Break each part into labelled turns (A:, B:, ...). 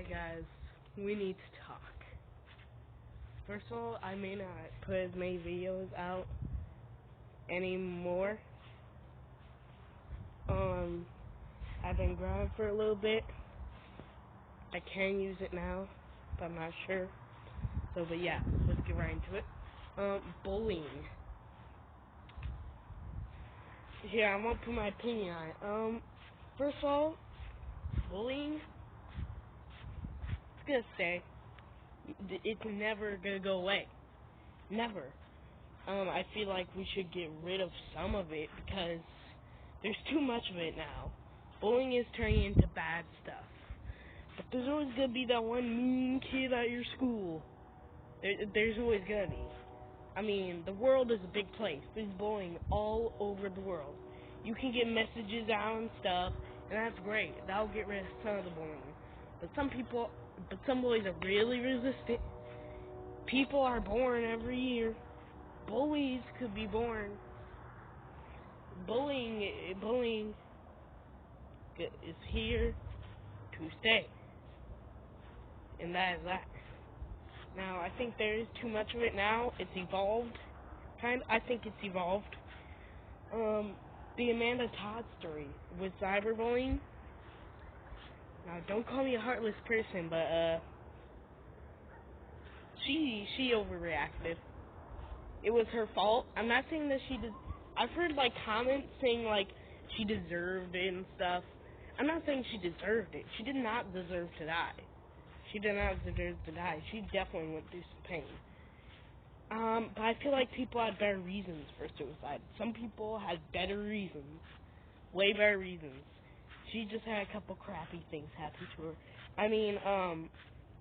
A: Alright guys, we need to talk. First of all, I may not put as many videos out anymore. I've been grinding for a little bit. I can use it now, but I'm not sure. But yeah, let's get right into it. Bullying. Yeah, I'm gonna put my opinion on it. First of all, bullying, it's gonna stay. It's never gonna go away. Never. I feel like we should get rid of some of it because there's too much of it now. Bullying is turning into bad stuff. But there's always gonna be that one mean kid at your school. There's always gonna be. I mean, the world is a big place. There's bullying all over the world. You can get messages out and stuff, and that's great. That'll get rid of some of the bullying. But some boys are really resistant. People are born every year. Bullies could be born. Bullying is here to stay. And that is that. Now, I think there is too much of it now. It's evolved. I think it's evolved. The Amanda Todd story with cyberbullying. Now, don't call me a heartless person, but, she overreacted. It was her fault. I'm not saying that she did. I've heard, comments saying, she deserved it and stuff. I'm not saying she deserved it. She did not deserve to die. She did not deserve to die. She definitely went through some pain. But I feel like people had better reasons for suicide. Some people had better reasons. Way better reasons. She just had a couple crappy things happen to her. I mean,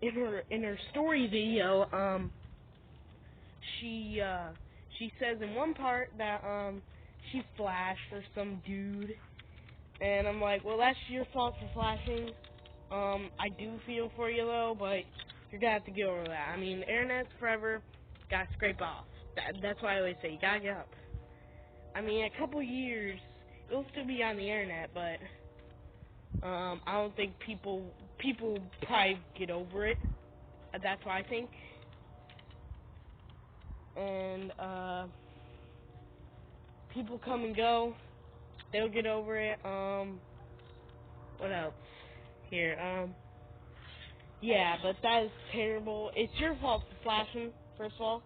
A: in her story video, she says in one part that, she flashed for some dude. And I'm like, well, that's your fault for flashing. I do feel for you, though, but you're gonna have to get over that. I mean, the internet's forever. Gotta scrape off. That's why I always say, you gotta get up. I mean, a couple years, it'll still be on the internet, but, I don't think people probably get over it. That's what I think. And, people come and go. They'll get over it. What else? Here, yeah, but that is terrible. It's your fault for flashing, first of all.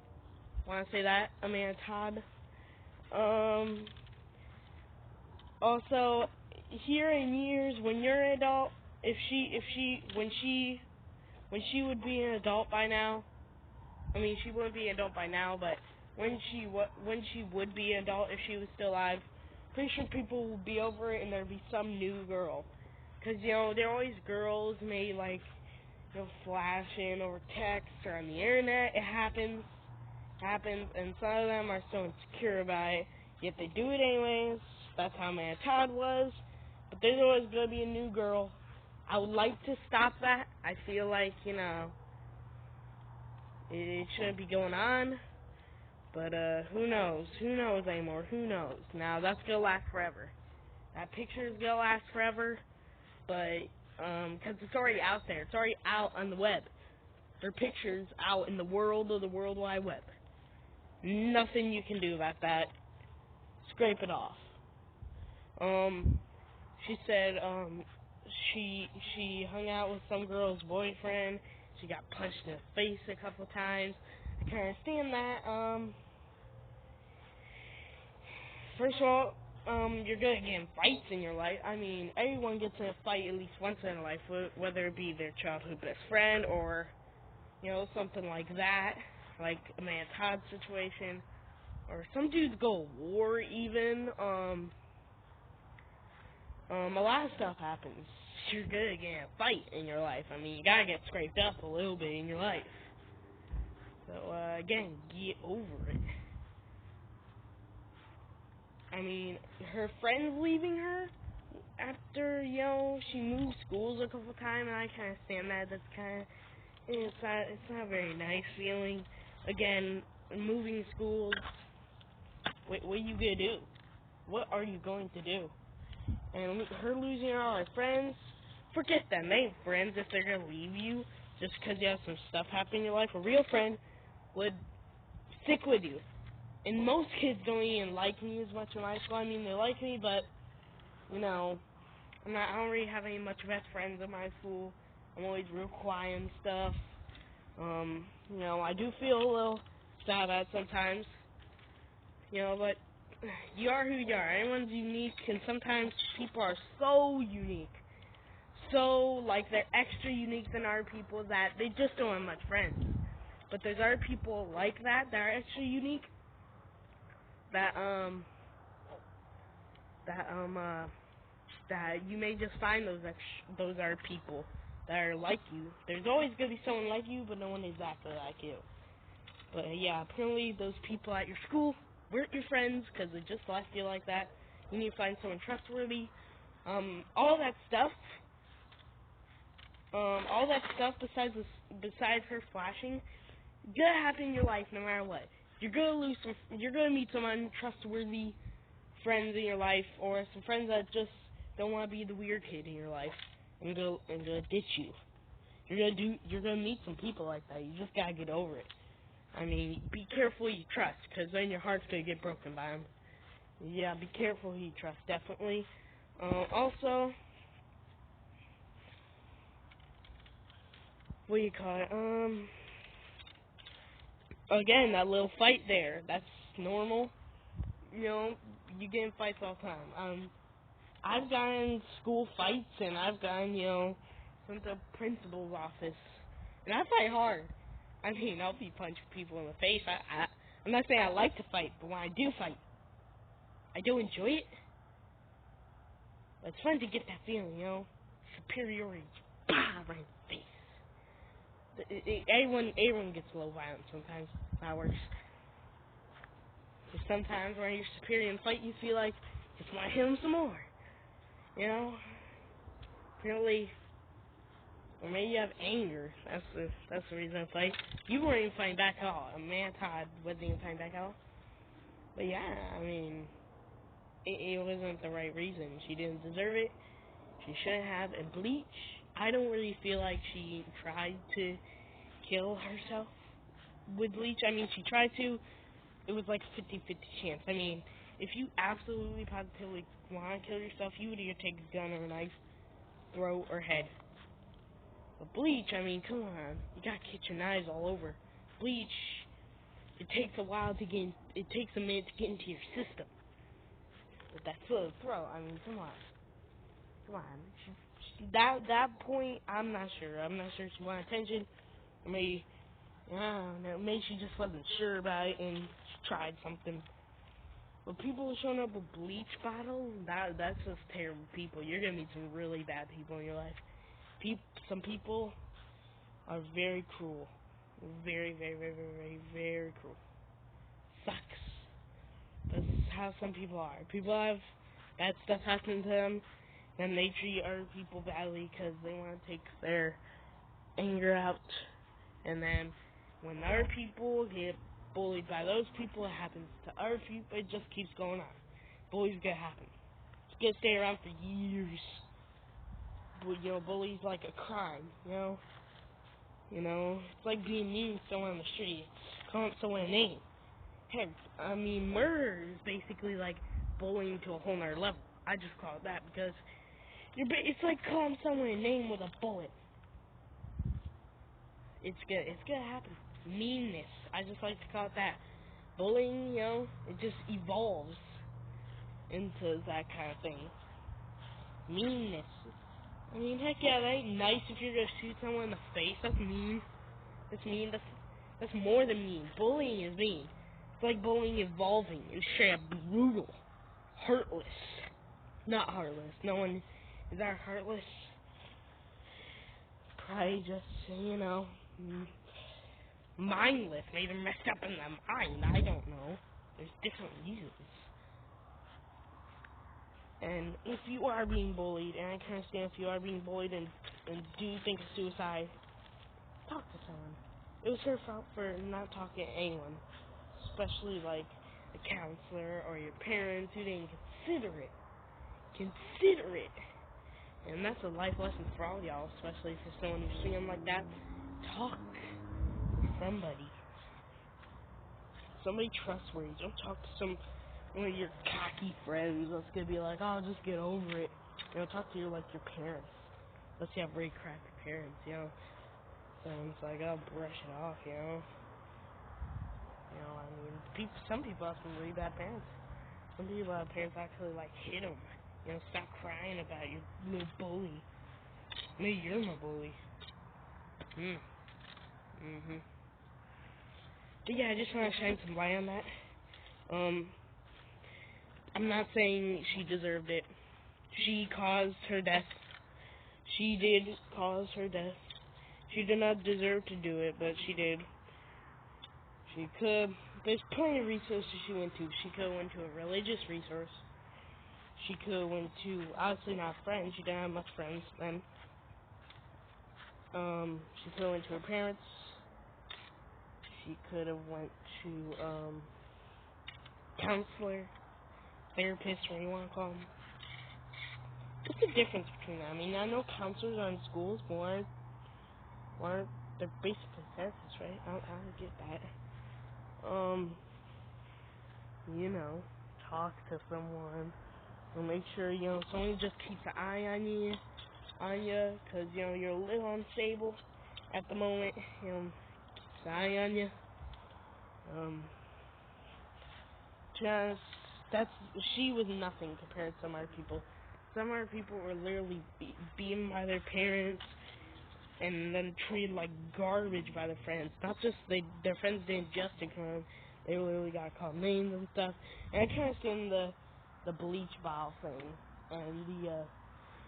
A: Want to say that, Amanda Todd. Also, here in years, when you're an adult, when she would be an adult by now, I mean, she wouldn't be an adult by now, but when she would be an adult if she was still alive, pretty sure people would be over it and there'd be some new girl. Because, there are always girls made, flashing over text or on the internet. It happens, and some of them are so insecure about it, yet they do it anyways. That's how Amanda Todd was. But there's always going to be a new girl. I would like to stop that. I feel like, it shouldn't be going on. But, who knows? Who knows anymore? Who knows? Now, that's going to last forever. That picture is going to last forever. But, because it's already out there. It's already out on the web. There are pictures out in the world of the World Wide Web. Nothing you can do about that. Scrape it off. She said, she hung out with some girl's boyfriend. She got punched in the face a couple times. I can't understand that. First of all, you're gonna get in fights in your life. I mean, everyone gets in a fight at least once in their life, whether it be their childhood best friend or, something like that, like Amanda Todd's situation, or some dudes go to war even. A lot of stuff happens. You're gonna get in a fight in your life. I mean, you gotta get scraped up a little bit in your life. So, again, get over it. I mean, her friends leaving her after, she moved schools a couple times, and I kind of stand that. That's kind of, it's not a very nice feeling. Again, moving schools, what are you going to do? What are you going to do? And her losing all her friends, forget them. They ain't friends if they're gonna leave you just because you have some stuff happen in your life. A real friend would stick with you. And most kids don't even like me as much in high school. I mean, they like me, but, you know, I don't really have any much best friends in my school. I'm always real quiet and stuff. You know, I do feel a little sad about it sometimes. You know, but you are who you are. Everyone's unique, and sometimes people are so unique. So, like, they're extra unique than other people that they just don't have much friends. But there's other people like that are extra unique that you may just find those are people that are like you. There's always gonna be someone like you, but no one exactly like you. But yeah, apparently those people at your school weren't your friends because they just left you like that. You need to find someone trustworthy. All that stuff besides her flashing, gonna happen in your life no matter what. You're gonna meet some untrustworthy friends in your life, or some friends that just don't want to be the weird kid in your life and go ditch you. You're gonna meet some people like that. You just gotta get over it. I mean, be careful who you trust, because then your heart's gonna get broken by them. Yeah, be careful who you trust, definitely. Also, what do you call it? Again, that little fight there, that's normal. You know, you get in fights all the time. I've gotten school fights, and I've gotten, from the principal's office. And I fight hard. I mean, I'll be punching people in the face. I'm not saying I like to fight, but when I do fight, I do enjoy it. But it's fun to get that feeling, superiority. Bah, right in the face. Everyone gets a little violent sometimes. That works. But sometimes when you're superior in a fight, you feel like you just want to hit them some more. Apparently, or maybe you have anger. That's the reason I fight. You weren't even fighting back at all. Todd wasn't even fighting back at all. But yeah, I mean, it wasn't the right reason. She didn't deserve it. She shouldn't have. And Bleach, I don't really feel like she tried to kill herself with Bleach. I mean, she tried to. It was like a 50-50 chance. I mean, if you absolutely positively want to kill yourself, you would either take a gun or a knife, throat, or head. But Bleach, I mean, come on. You gotta get your knives all over. Bleach, it takes a minute to get into your system. But that throat, I mean, come on. That point, I'm not sure. I'm not sure she wanted attention. Or maybe, I don't know, maybe she just wasn't sure about it and she tried something. But people showing up with Bleach bottles, that's just terrible people. You're gonna meet some really bad people in your life. Some people are very cruel. Very, very, very, very, very, very cruel. Sucks. That's how some people are. People have bad stuff happen to them, and they treat other people badly because they want to take their anger out. And then when other people get bullied by those people, it happens to other people. It just keeps going on. Bullies gonna happen. It's gonna stay around for years. But, bullying's like a crime, It's like being mean to someone on the street. It's calling someone a name. Heck, I mean, murder is basically like bullying to a whole nother level. I just call it that because it's like calling someone a name with a bullet. It's gonna happen. Meanness. I just like to call it that. Bullying, it just evolves into that kind of thing. Meanness. I mean, heck yeah, that ain't nice if you're gonna shoot someone in the face. That's mean. That's more than mean. Bullying is mean. It's like bullying evolving. It's straight up brutal. Heartless. Not heartless. No one is that heartless. Probably just, mindless. Maybe messed up in the mind. I don't know. There's different reasons. And if you are being bullied, and I can understand if you are being bullied and do think of suicide, talk to someone. It was her fault for not talking to anyone, especially like a counselor or your parents who didn't consider it. And that's a life lesson for all y'all, especially for someone who's seeing like that. Talk with somebody. Somebody trustworthy. Don't talk to one of your cocky friends that's gonna be like, oh, just get over it. Talk to your parents. Unless you have really crappy parents, And it's like, I'll brush it off, some people have some really bad parents. Some people have parents actually hit them. Stop crying about your little bully. Maybe you're my bully. But yeah, I just want to shine some light on that. I'm not saying she deserved it. She caused her death. She did cause her death. She did not deserve to do it, but she did. She could. There's plenty of resources she went to. She could have went to a religious resource. She could have went to, obviously not friends. She didn't have much friends then. She could have went to her parents. She could have went to counselor, therapist, whatever you want to call them. What's the difference between that? I mean, I know counselors are in schools, but they're basically therapists, right? I don't get that. Talk to someone. Make sure, someone just keeps an eye on you, because, you're a little unstable at the moment, keeps an eye on you. She was nothing compared to some other people. Some other people were literally beaten by their parents, and then treated like garbage by their friends. Not just their friends didn't just ignore them, they literally got called names and stuff. And I kind of seen the bleach bottle thing and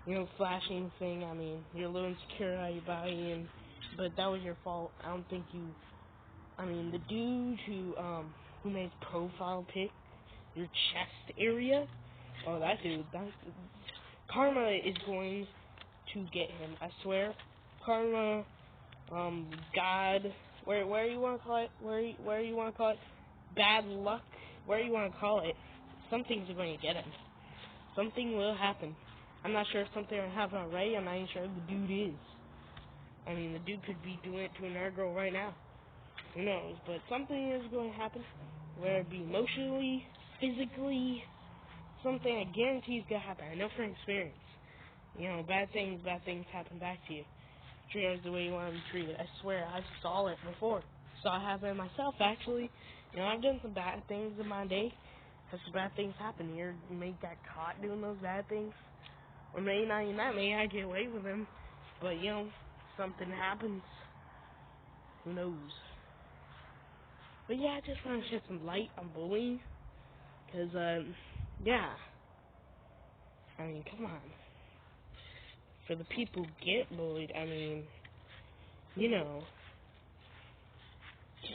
A: the flashing thing. I mean, you're a little insecure how you buy but that was your fault. I don't think you. I mean, the dude who made his profile pic, your chest area. Oh, that dude. Karma is going to get him. I swear. Karma, God, where you want to call it, where you want to call it, bad luck, where you want to call it, something's going to get him. Something will happen. I'm not sure if something will happen already. I'm not even sure if the dude is. I mean, the dude could be doing it to another girl right now. Who knows? But something is going to happen, whether it be emotionally, physically, something I guarantee is going to happen. I know from experience. Bad things happen back to you. Treated the way you want to be treated. I swear, I saw it before. Saw it happen myself, actually. I've done some bad things in my day. Had some bad things happen. You may got caught doing those bad things. Or maybe not even that. Maybe I get away with them. But, something happens. Who knows? But yeah, I just want to shed some light on bullying. Because, yeah. I mean, come on. For the people who get bullied, I mean, you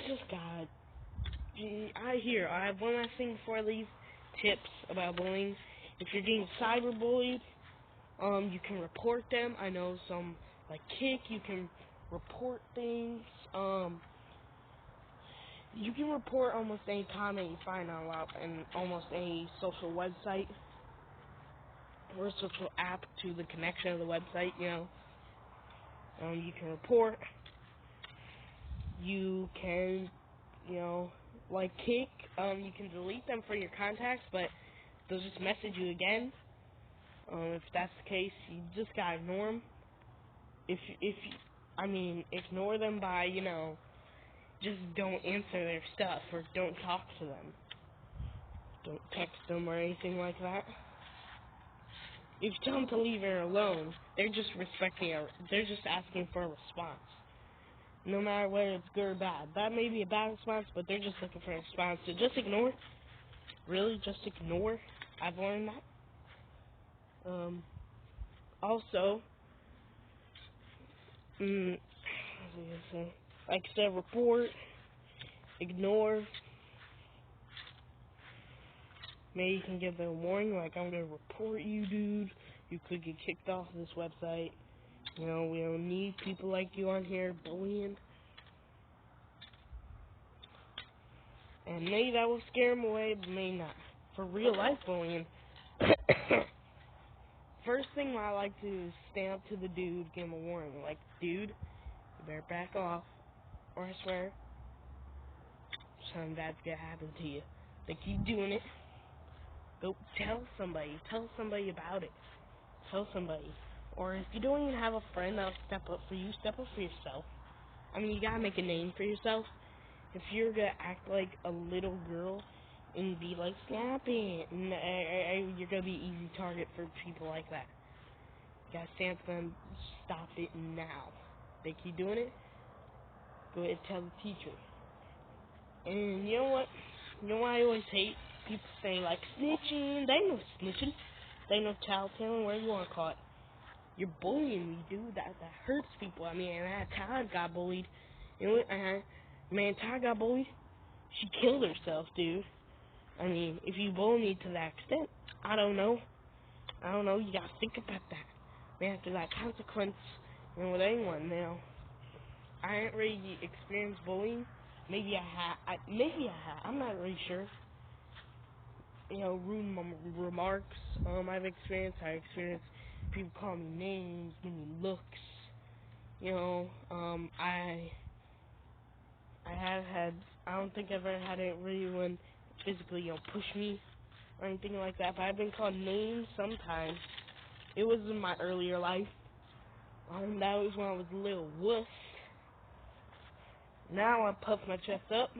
A: just got. I have one last thing before I leave. Tips about bullying. If you're getting cyberbullied, you can report them. I know some, Kick, you can report things. You can report almost any comment you find on almost any social website or social app to the connection of the website, you can report. You can, Kick, you can delete them for your contacts, but they'll just message you again. If that's the case, you just gotta ignore them. Ignore them by, just don't answer their stuff or don't talk to them. Don't text them or anything like that. If you tell them to leave her alone, they're just they're just asking for a response. No matter whether it's good or bad. That may be a bad response, but they're just looking for a response. So just ignore. Really, just ignore. I've learned that. Also, what was I gonna say? Like I said, report, ignore. Maybe you can give them a warning, like, I'm gonna report you, dude. You could get kicked off of this website. We don't need people like you on here bullying. And maybe that will scare them away, but maybe not. For real life bullying, First thing I like to do is stand up to the dude, give him a warning. Like, dude, you better back off, or I swear, something bad's gonna happen to you. They keep doing it. Go tell somebody. Tell somebody about it. Tell somebody. Or if you don't even have a friend that'll step up for you, step up for yourself. I mean, you gotta make a name for yourself. If you're gonna act like a little girl and be like, stop it, you're gonna be an easy target for people like that. You gotta stand up and stop it now. They keep doing it, go ahead and tell the teacher. And you know what? You know what I always hate? People saying like snitching. They ain't no snitching. They ain't no child tailing, whatever you wanna call it. You're bullying me, dude. That hurts people. I mean, Todd got bullied. You know what? Man, Todd got bullied. She killed herself, dude. I mean, if you bully me to that extent, I don't know. You gotta think about that. Man, after that consequence, with anyone now. I ain't really experienced bullying. Maybe I have. I'm not really sure. Rude remarks. I've experienced. I experienced people call me names, give me looks. I have had. I don't think I've ever had anyone physically, push me or anything like that. But I've been called names sometimes. It was in my earlier life. That was when I was a little wuss. Now I puff my chest up,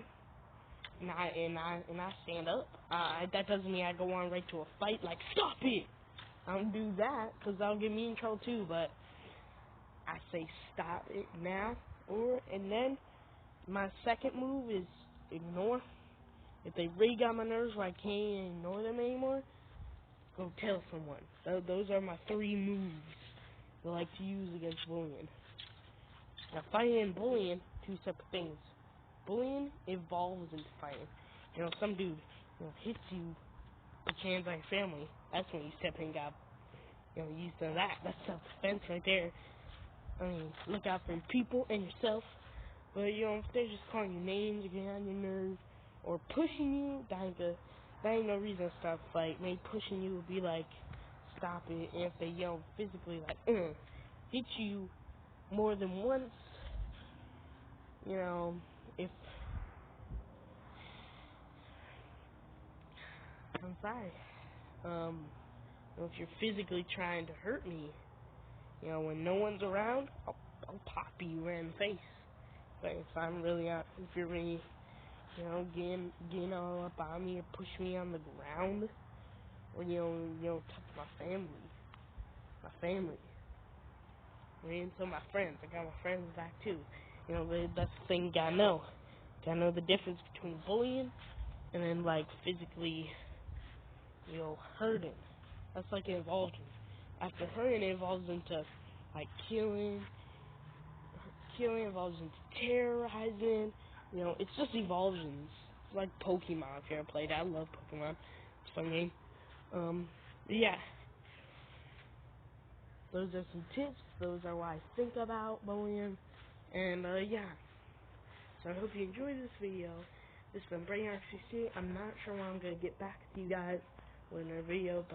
A: and I stand up. That doesn't mean I go on right to a fight. Like, stop it! I don't do that, because that'll get me in trouble too. But I say stop it now, and then my second move is ignore. If they really got my nerves where I can't ignore them anymore, go tell someone. Those are my 3 moves I like to use against bullying. Now, fighting and bullying, 2 separate things. Bullying evolves into fighting. Some dude, hits you, put your hands on your family. That's when you step in and got, used to that. That's self-defense right there. I mean, look out for people and yourself. But, if they're just calling you names or getting on your nerves or pushing you, that ain't no reason to stop a fight. Maybe pushing you would be like, stop it. And if they, physically, like, hit you more than once, if I'm sorry, if you're physically trying to hurt me, when no one's around, I'll pop you right in the face. But if you're really, getting all up on me or push me on the ground, or touch my family, and so my friends, I got my friends back too. That's the thing you gotta know. Gotta know the difference between bullying and then like physically, hurting. That's like it evolves. After hurting, it evolves into like killing. Killing evolves into terrorizing. It's just evolutions. It's like Pokemon. If you ever played, I love Pokemon. It's a fun game. Yeah. Those are some tips. Those are what I think about bullying. And yeah. So I hope you enjoyed this video. This has been BrainRC. I'm not sure when I'm gonna get back to you guys with another video, but